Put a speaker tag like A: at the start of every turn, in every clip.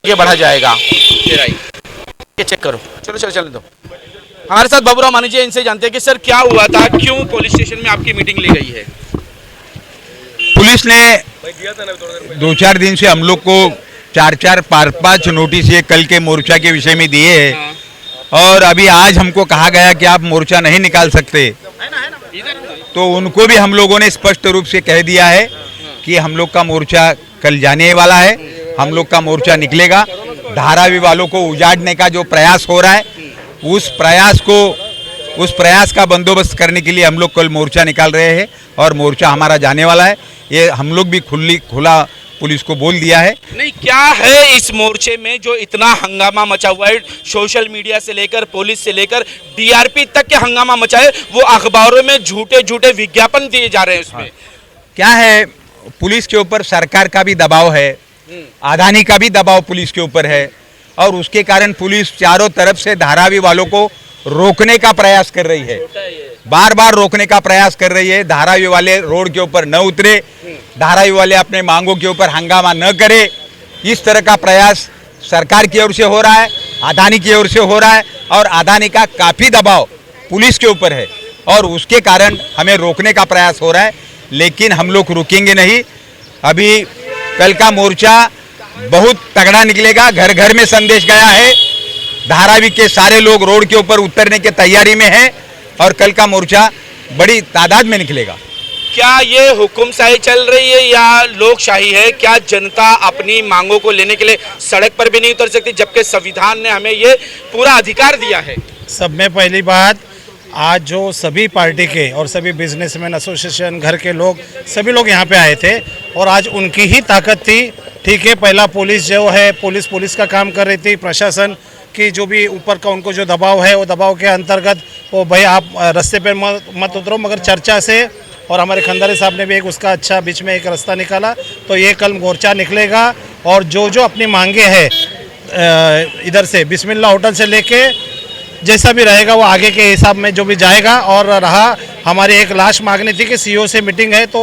A: आगे बढ़ा जाएगा। ये चेक करो, चलो चलो चलने दो। हमारे साथ बाबूराव मानी जी, इनसे जानते हैं कि सर क्या हुआ था, क्यों पुलिस स्टेशन में आपकी मीटिंग ली गई है?
B: पुलिस ने 2-4 दिन से हम लोग को 4-4, 5-5 नोटिस ये कल के मोर्चा के विषय में दिए हैं और अभी आज हमको कहा गया कि आप मोर्चा नहीं निकाल सकते, तो उनको भी हम लोगों ने स्पष्ट रूप से कह दिया है कि हम लोग का मोर्चा कल जाने वाला है, हम लोग का मोर्चा निकलेगा। धारावी वालों को उजाड़ने का जो प्रयास हो रहा है उस प्रयास का बंदोबस्त करने के लिए हम लोग कल मोर्चा निकाल रहे हैं और मोर्चा हमारा जाने वाला है। ये हम लोग भी खुला पुलिस को बोल दिया है।
A: नहीं, क्या है इस मोर्चे में जो इतना हंगामा मचा हुआ है? सोशल मीडिया से लेकर पुलिस से लेकर डीआरपी तक के हंगामा मचा है, वो अखबारों में झूठे झूठे विज्ञापन दिए जा रहे हैं उसमें।
B: क्या है, पुलिस के ऊपर सरकार का भी दबाव है, अदानी का भी दबाव पुलिस के ऊपर है और उसके कारण पुलिस चारों तरफ से धारावी वालों को रोकने का प्रयास कर रही है, बार बार रोकने का प्रयास कर रही है। धारावी वाले रोड के ऊपर न उतरे, धारावी वाले अपने मांगों के ऊपर हंगामा न करे, इस तरह का प्रयास सरकार की ओर से हो रहा है, अदानी की ओर से हो रहा है और अदानी का काफ़ी दबाव पुलिस के ऊपर है और उसके कारण हमें रोकने का प्रयास हो रहा है। लेकिन हम लोग रुकेंगे नहीं। अभी कल का मोर्चा बहुत तगड़ा निकलेगा, घर घर में संदेश गया है, धारावी के सारे लोग रोड के ऊपर उतरने की तैयारी में हैं और कल का मोर्चा बड़ी तादाद में निकलेगा।
A: क्या ये हुकुमशाही चल रही है या लोकशाही है? क्या जनता अपनी मांगों को लेने के लिए सड़क पर भी नहीं उतर सकती, जबकि संविधान ने हमें ये पूरा अधिकार दिया है?
C: सब में पहली बात, आज जो सभी पार्टी के और सभी बिजनेसमैन एसोसिएशन घर के लोग सभी लोग यहाँ पे आए थे और आज उनकी ही ताकत थी। ठीक है, पहला पुलिस जो है पुलिस का काम कर रही थी, प्रशासन की जो भी ऊपर का उनको जो दबाव है वो दबाव के अंतर्गत वो भाई आप रास्ते पे मत उतरो, मगर चर्चा से और हमारे खंडारी साहब ने भी एक उसका अच्छा बीच में एक रास्ता निकाला, तो ये कल मोर्चा निकलेगा और जो अपनी मांगे हैं इधर से बिस्मिल्लाह होटल से लेके जैसा भी रहेगा वो आगे के हिसाब में जो भी जाएगा। और रहा हमारी एक लास्ट मांगनी थी कि सीओ से मीटिंग है, तो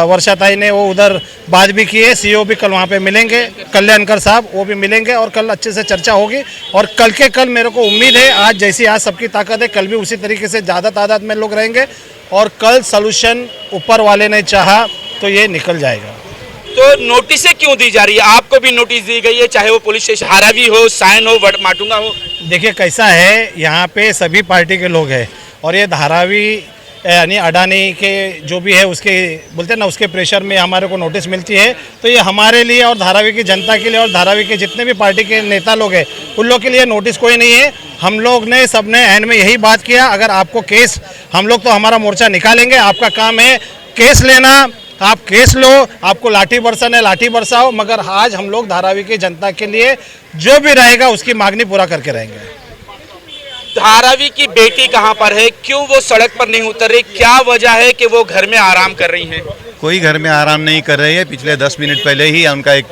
C: वर्षा ताई ने वो उधर बात भी की है, सीओ भी कल वहाँ पे मिलेंगे, कल्याणकर साहब वो भी मिलेंगे और कल अच्छे से चर्चा होगी। और कल के कल मेरे को उम्मीद है, आज जैसी आज सबकी ताकत है, कल भी उसी तरीके से ज़्यादा तादाद में लोग रहेंगे और कल सॉल्यूशन ऊपर वाले ने चाहा तो ये निकल जाएगा।
A: तो नोटिसें क्यों दी जा रही है? आपको भी नोटिस दी गई है, चाहे वो पुलिस स्टेशन धारावी हो, सायन हो, माटुंगा हो।
C: देखिए कैसा है, यहाँ पे सभी पार्टी के लोग हैं और ये धारावी यानी अडानी के जो भी है उसके बोलते हैं ना, उसके प्रेशर में हमारे को नोटिस मिलती है, तो ये हमारे लिए और धारावी की जनता के लिए और धारावी के जितने भी पार्टी के नेता लोग हैं उन लोग के लिए नोटिस कोई नहीं है। हम लोग ने सबने एंड में यही बात किया, अगर आपको केस, हम लोग तो हमारा मोर्चा निकालेंगे, आपका काम है केस लेना, आप केस लो, आपको लाठी बरसाना है लाठी बरसाओ, मगर आज हम लोग धारावी की जनता के लिए जो भी रहेगा उसकी मांगनी पूरा करके रहेंगे।
A: धारावी की बेटी कहाँ पर है? क्यों वो सड़क पर नहीं उतर रही? क्या वजह है कि वो घर में आराम कर रही हैं?
D: कोई घर में आराम नहीं कर रही है। पिछले 10 मिनट पहले ही उनका एक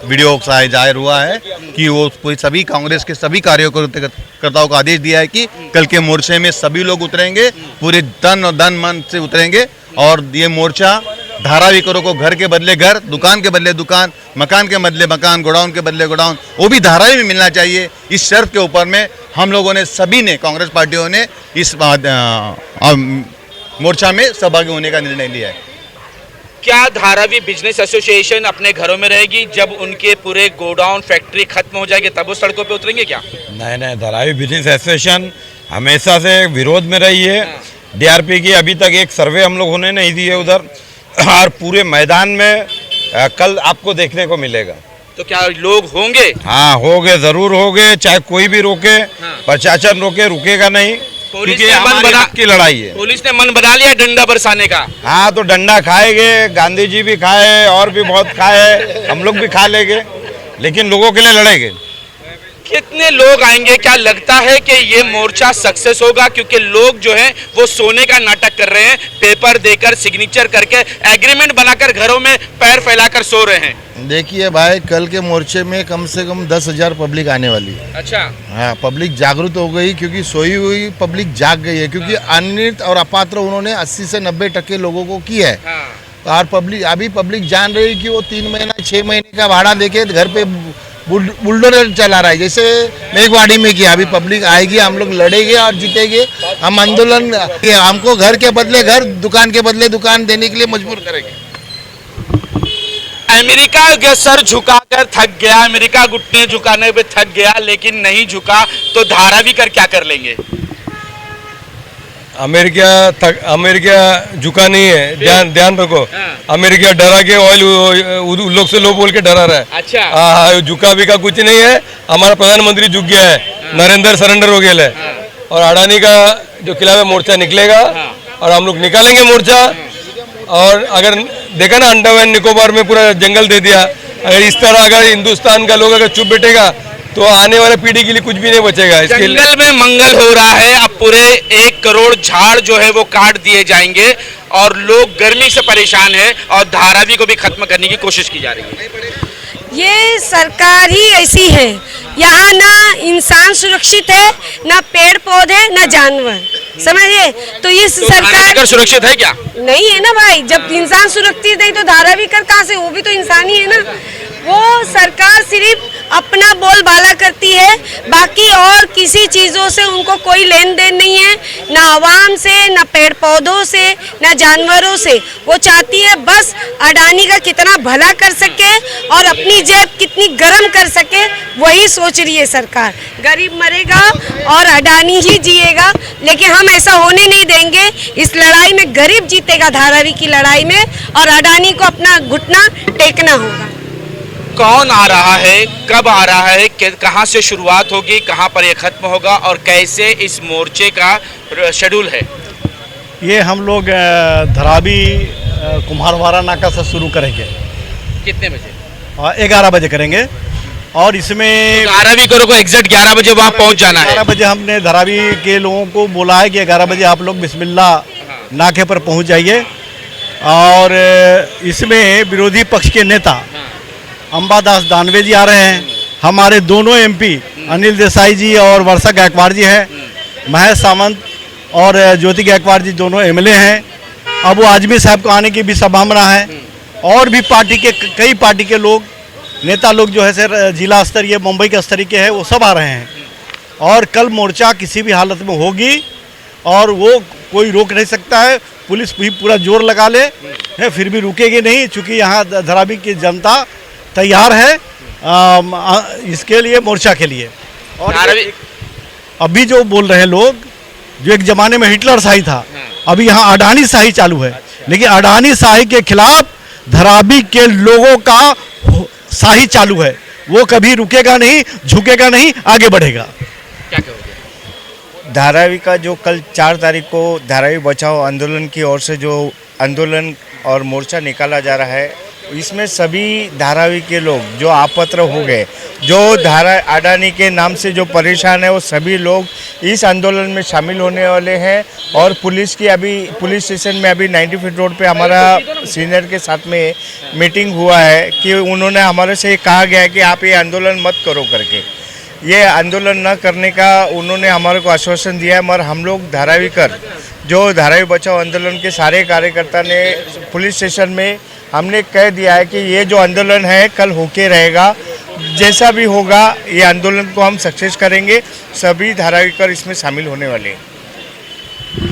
D: वीडियो जाहिर हुआ है कि वो सभी कांग्रेस के सभी कार्यकर्ताओं को आदेश दिया है कि कल के मोर्चे में सभी लोग उतरेंगे, पूरे तन और धन मन से उतरेंगे और ये मोर्चा धारावीकरों को घर के बदले घर, दुकान के बदले दुकान, मकान के बदले मकान, गोडाउन के बदले गोडाउन, वो भी धारावी में मिलना चाहिए। इस शर्त के ऊपर में हम लोगों ने सभी ने, कांग्रेस पार्टियों ने इस मोर्चा में सहभागी होने का निर्णय लिया है।
A: क्या धारावी बिजनेस एसोसिएशन अपने घरों में रहेगी? जब उनके पूरे गोडाउन फैक्ट्री खत्म हो जाएगी तब वो सड़कों पे उतरेंगे क्या?
E: नहीं, धारावी बिजनेस एसोसिएशन हमेशा से विरोध में रही है। डीआरपी की अभी तक एक सर्वे हम लोग होने नहीं दिए उधर, और पूरे मैदान में कल आपको देखने को मिलेगा।
A: तो क्या लोग होंगे?
E: हाँ होंगे, जरूर होंगे, चाहे कोई भी रोके, प्रशासन रोके, रुकेगा नहीं, क्योंकि हमारे हक की लड़ाई है।
A: पुलिस ने मन बना लिया डंडा बरसाने का।
E: हाँ, तो डंडा खाएंगे, गांधी जी भी खाए और भी बहुत खाए, हम लोग भी खा लेंगे, लेकिन लोगों के लिए लड़ेंगे।
A: कितने लोग आएंगे? क्या लगता है कि ये मोर्चा सक्सेस होगा? क्योंकि लोग जो हैं वो सोने का नाटक कर रहे हैं, पेपर देकर, सिग्नेचर करके, एग्रीमेंट बनाकर घरों में पैर फैलाकर सो रहे हैं।
D: देखिए भाई, कल के मोर्चे में कम से कम 10,000 पब्लिक आने वाली है।
A: अच्छा।
D: हाँ, पब्लिक जागरूक हो गई क्योंकि सोई हुई पब्लिक जाग गई है, क्योंकि अनियमित और अपात्र उन्होंने 80 से 90% लोगों को की है। और पब्लिक जान रही है कि वो 3 महीना 6 महीने का भाड़ा देके घर पे
F: बुलडोजर चला रहा है। जैसे मेघवाड़ी में किया, अभी पब्लिक आएगी, हम लोग लड़ेंगे और जीतेंगे। हम आंदोलन, हमको घर के बदले घर, दुकान के बदले दुकान देने के लिए मजबूर करेंगे।
A: अमेरिका सर झुकाकर थक गया, अमेरिका घुटने झुकाने पे थक गया, लेकिन नहीं झुका तो धारावी कर क्या कर लेंगे?
E: अमेरिका झुका नहीं है, ध्यान रखो। अमेरिका डरा के ऑयल उन लोग से लो बोल के डरा रहा है।
A: अच्छा।
E: हाँ, झुका भी का कुछ नहीं है। हमारा प्रधानमंत्री झुक गया है, नरेंद्र सरेंडर हो गया है। और अडानी का जो खिलाफ है मोर्चा निकलेगा और हम लोग निकालेंगे मोर्चा। और अगर देखा ना, अंडमान निकोबार में पूरा जंगल दे दिया। अगर इस तरह अगर हिंदुस्तान का लोग अगर चुप बैठेगा तो आने वाले पीढ़ी के लिए कुछ भी नहीं बचेगा। इसके लिए
A: जंगल में मंगल हो रहा है। अब पूरे 1 करोड़ झाड़ जो है वो काट दिए जाएंगे और लोग गर्मी से परेशान है और धारावी को भी खत्म करने की कोशिश की जा रही है।
G: ये सरकार ही ऐसी है, यहाँ ना इंसान सुरक्षित है, ना पेड़ पौधे, ना जानवर, समझे? तो इस
A: तो
G: सरकार
A: धारावी सुरक्षित है क्या?
G: नहीं है ना भाई। जब इंसान सुरक्षित नहीं तो धारावी कर कहाँ से? वो भी तो इंसान ही है ना। वो सरकार सिर्फ अपना बोलबाला करती है, बाकी और किसी चीज़ों से उनको कोई लेन देन नहीं है, ना आवाम से, ना पेड़ पौधों से, ना जानवरों से। वो चाहती है बस अडानी का कितना भला कर सके और अपनी जेब कितनी गर्म कर सके, वही सोच रही है सरकार। गरीब मरेगा और अडानी ही जिएगा, लेकिन हम ऐसा होने नहीं देंगे। इस लड़ाई में गरीब जीतेगा, धारावी की लड़ाई में, और अडानी को अपना घुटना टेकना होगा।
A: कौन आ रहा है, कब आ रहा है, कहां से शुरुआत होगी, कहां पर ये खत्म होगा और कैसे इस मोर्चे का शेड्यूल है?
C: ये हम लोग धारावी कुम्हारवाड़ा नाका से शुरू करेंगे।
A: कितने बजे?
C: 11 बजे करेंगे। और इसमें
A: धारावी करो को एग्जैक्ट 11 बजे वहां पहुंच जाना है।
C: 11 बजे हमने धारावी के लोगों को बोला है कि 11 बजे आप लोग बिस्मिल्लाह नाके पर पहुंच जाइए। और इसमें विरोधी पक्ष के नेता अंबादास दानवे जी आ रहे हैं, हमारे दोनों एमपी अनिल देसाई जी और वर्षा गायकवाड़ जी हैं, महेश सावंत और ज्योति गायकवाड़ जी दोनों एमएलए हैं। अब वो आजमी साहब को आने की भी संभावना है। और भी पार्टी के कई पार्टी के लोग, नेता लोग जो है सर जिला स्तरीय, मुंबई के स्तरीय के हैं, वो सब आ रहे हैं। और कल मोर्चा किसी भी हालत में होगी और वो कोई रोक नहीं सकता है। पुलिस भी पूरा जोर लगा ले है, फिर भी रुकेगी नहीं, चूँकि यहाँ धारावी की जनता तैयार है इसके लिए, मोर्चा के लिए। और अभी जो बोल रहे हैं लोग, जो एक जमाने में हिटलर शाही था, अभी यहाँ अडानी शाही चालू है। लेकिन अडानी शाही के खिलाफ धारावी के लोगों का शाही चालू है। वो कभी रुकेगा नहीं, झुकेगा नहीं, आगे बढ़ेगा।
A: क्या कहोगे?
H: धारावी का जो कल 4 तारीख को धारावी बचाओ आंदोलन की ओर से जो आंदोलन और मोर्चा निकाला जा रहा है, इसमें सभी धारावी के लोग जो आपत्र हो गए, जो अडानी के नाम से जो परेशान है, वो सभी लोग इस आंदोलन में शामिल होने वाले हैं। और पुलिस स्टेशन में अभी 90 फीट रोड पे हमारा सीनियर के साथ में मीटिंग हुआ है कि उन्होंने हमारे से कहा गया है कि आप ये आंदोलन मत करो करके। ये आंदोलन न करने का उन्होंने हमारे को आश्वासन दिया है। मगर हम लोग धारावी कर जो धारावी बचाओ आंदोलन के सारे कार्यकर्ता ने पुलिस स्टेशन में हमने कह दिया है कि ये जो आंदोलन है कल होके रहेगा। जैसा भी होगा ये आंदोलन को हम सक्सेस करेंगे। सभी धारावी कर इसमें शामिल होने वाले हैं।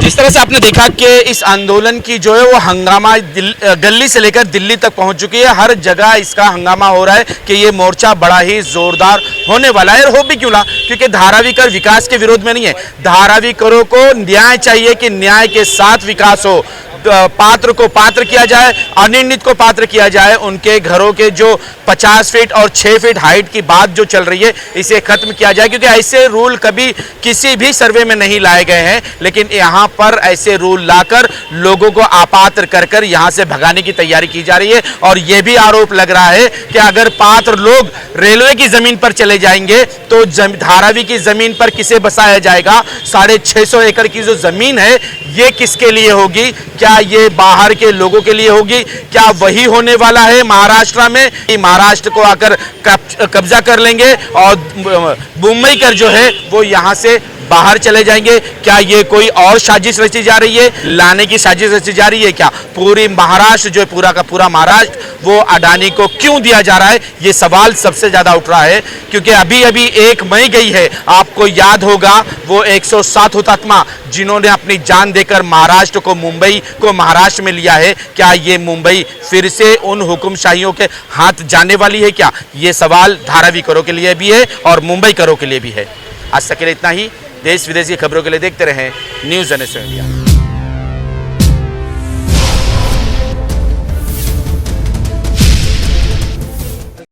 A: जिस तरह से आपने देखा कि इस आंदोलन की जो है वो हंगामा गली से लेकर दिल्ली तक पहुंच चुकी है। हर जगह इसका हंगामा हो रहा है कि ये मोर्चा बड़ा ही जोरदार होने वाला है। और हो भी क्यों ना, क्योंकि धारावी कर विकास के विरोध में नहीं है। धारावी करों को न्याय चाहिए कि न्याय के साथ विकास हो, पात्र को पात्र किया जाए, अनिर्णित को पात्र किया जाए। उनके घरों के जो 50 फीट और 6 फीट हाइट की बात जो चल रही है, इसे खत्म किया जाए, क्योंकि ऐसे रूल कभी किसी भी सर्वे में नहीं लाए गए हैं। लेकिन यहाँ पर ऐसे रूल लाकर लोगों को अपात्र कर कर यहाँ से भगाने की तैयारी की जा रही है। और यह भी आरोप लग रहा है कि अगर पात्र लोग रेलवे की जमीन पर चले जाएंगे तो धारावी की जमीन पर किसे बसाया जाएगा? 650 एकड़ की जो जमीन है ये किसके लिए होगी? क्या ये बाहर के लोगों के लिए होगी? क्या वही होने वाला है महाराष्ट्र में? महाराष्ट्र को आकर कब्जा कर लेंगे और मुंबई कर जो है वो यहाँ से बाहर चले जाएंगे। क्या ये कोई और साजिश रची जा रही है, लाने की साजिश रची जा रही है क्या? पूरी महाराष्ट्र जो है, पूरा का पूरा महाराष्ट्र वो अडानी को क्यों दिया जा रहा है, ये सवाल सबसे ज्यादा उठ रहा है। क्योंकि अभी अभी 1 मई गई है, आपको याद होगा वो 107 हुतात्मा जिन्होंने अपनी जान देकर महाराष्ट्र को, मुंबई को महाराष्ट्र में लिया है। क्या ये मुंबई फिर से उन हुक्मशाहियों के हाथ जाने वाली है क्या? ये सवाल धारावी करों के लिए भी है और मुंबई करों के लिए भी है। आज तक के लिए इतना ही। देश विदेश की खबरों के लिए देखते रहें न्यूज़ NS इंडिया।